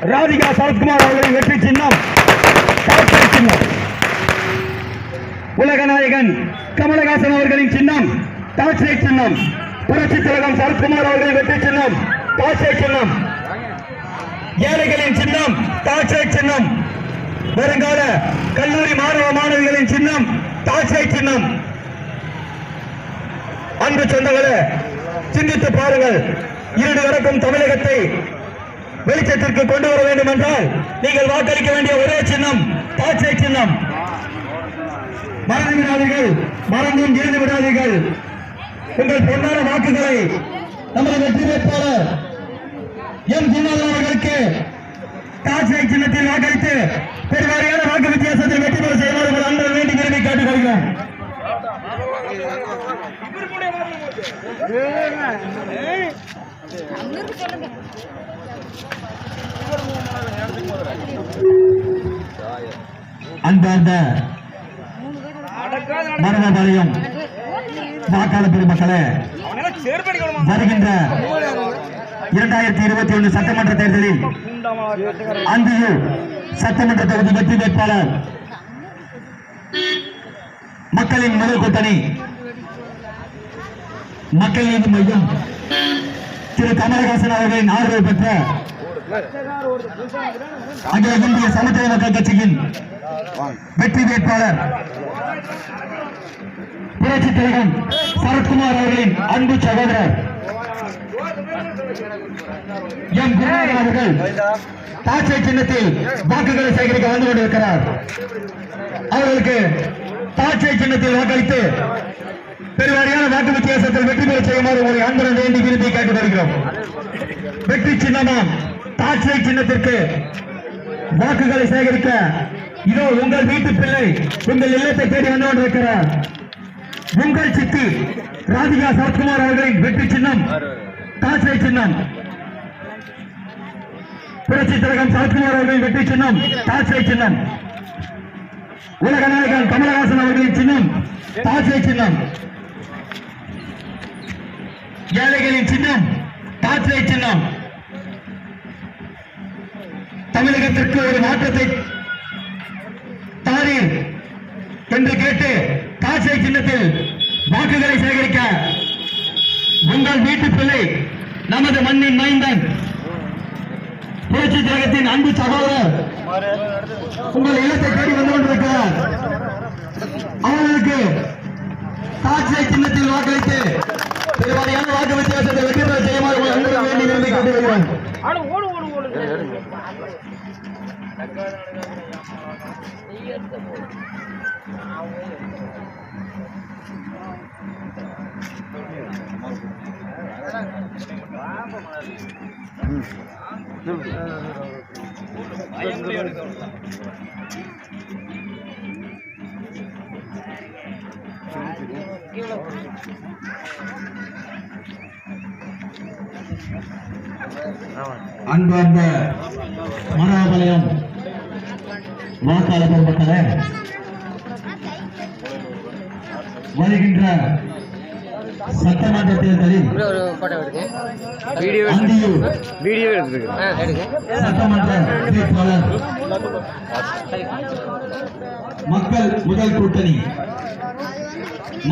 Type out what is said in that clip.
ராதிகா சரத்குமார் அவர்களின் வெற்றி சின்னம் சின்னம். உலக நாயகன் கமலஹாசன் அவர்களின் சின்னம் டார்ச்லைட் சின்னம். புரட்சி தலைவர் சரத்குமார் அவர்களின் வெற்றி சின்னம் டார்ச்லைட் சின்னம். ஏழைகளின் சின்னம் டார்ச்லைட் சின்னம். வருங்கால கல்லூரி மாணவ மாணவிகளின் சின்னம் டார்ச்லைட் சின்னம். அன்பு சொந்தங்களே, சிந்தித்து பாருங்கள். இருடு கிடக்கும் தமிழகத்தை வெளிச்சத்திற்கு கொண்டு வர வேண்டும் என்றால் நீங்கள் வாக்களிக்க வேண்டிய ஒரே சின்னம் டார்ச்லைட் சின்னம். மறந்து விடாதீர்கள், மறந்தும் இருந்து விடாதீர்கள். உங்கள் பொன்னான வாக்குகளை நமது வெற்றி வேட்பாளர் எம் குணாளன் அவர்களுக்கு டார்ச்லைட் சின்னத்தில் வாக்களித்து பெருவாரியான வாக்கு வித்தியாசத்தில் வெற்றி பெற செய்யுமாறு உங்கள் அன்பை வேண்டி விரும்பி கேட்டுக்கொள்கிறோம். அன்பார்ந்த மரணபாளையம் வாக்காளர் பெருமக்களே, வருகின்ற 2021 சட்டமன்ற தேர்தலில் அந்தியூர் சட்டமன்ற தொகுதி வெற்றி வேட்பாளர் மக்களின் முதல் கூட்டணி மக்கள் நீதி மையம் திரு கமலஹாசன் அவர்களின் ஆதரவு பெற்ற அகில இந்திய சமத்துவ மக்கள் கட்சியின் வெற்றி வேட்பாளர் புரட்சி தலைவர் சரத்குமார் அவர்களின் அன்பு சகோதரர் எம் குணாளன் அவர்கள் டார்ச்லைட் சின்னத்தில் வாக்குகளை சேகரிக்க வந்து கொண்டிருக்கிறார். அவர்களுக்கு டார்ச்லைட் சின்னத்தில் வாக்களித்து பெருவாரியான வாக்கு வித்தியாசத்தில் வெற்றி பெற செய்யுமாறு உங்களை அன்புடன் வேண்டி விரும்பி கேட்டு வருகிறோம். வெற்றி சின்னமாம் டார்ச்லைட் சின்னத்திற்கு வாக்குகளை சேகரிக்க இதோ உங்கள் வீட்டு பிள்ளை உங்கள் இல்லத்தை தேடி வந்து கொண்டிருக்கிறார். உங்கள் சித்தி ராதிகா சரத்குமார் அவர்களின் வெற்றி சின்னம் டார்ச்லைட் சின்னம். புரட்சி தலைவர் சரத்குமார் அவர்களின் வெற்றி சின்னம் டார்ச்லைட் சின்னம். உலக நாயகன் கமலஹாசன் அவர்களின் சின்னம் டார்ச்லைட் சின்னம். ஏழைகளின் சின்னம் டார்ச்லைட் சின்னம். தமிழகத்திற்கு ஒரு மாற்றத்தை தாரீர் என்று கேட்டு டார்ச்லைட் சின்னத்தில் வாக்குகளை சேகரிக்க உங்கள் வீட்டு பிள்ளை நமது மண்ணின் மைந்தன் புரட்சி திலகத்தின் அன்பு சகோதரர் உங்கள் இல்லத்தை தேடி வந்து கொண்டிருக்கிறார். அவர்களுக்கு டார்ச்லைட் சின்னத்தில் வாக்களித்து பெருவாரியான வாக்கு வித்தியாசத்தை வெற்றி பெற செய்யுமாறு உங்கள் அன்புடன் வேண்டி விரும்பி கேட்டு வருகிறோம். அன்பார்ந்த மரணபாளையம் வாக்காளர் பெருமக்களே, வருகின்ற சட்டமன்ற தேர்தலில் அந்தியூர் சட்டமன்ற வேட்பாளர் மக்கள் முதல் கூட்டணி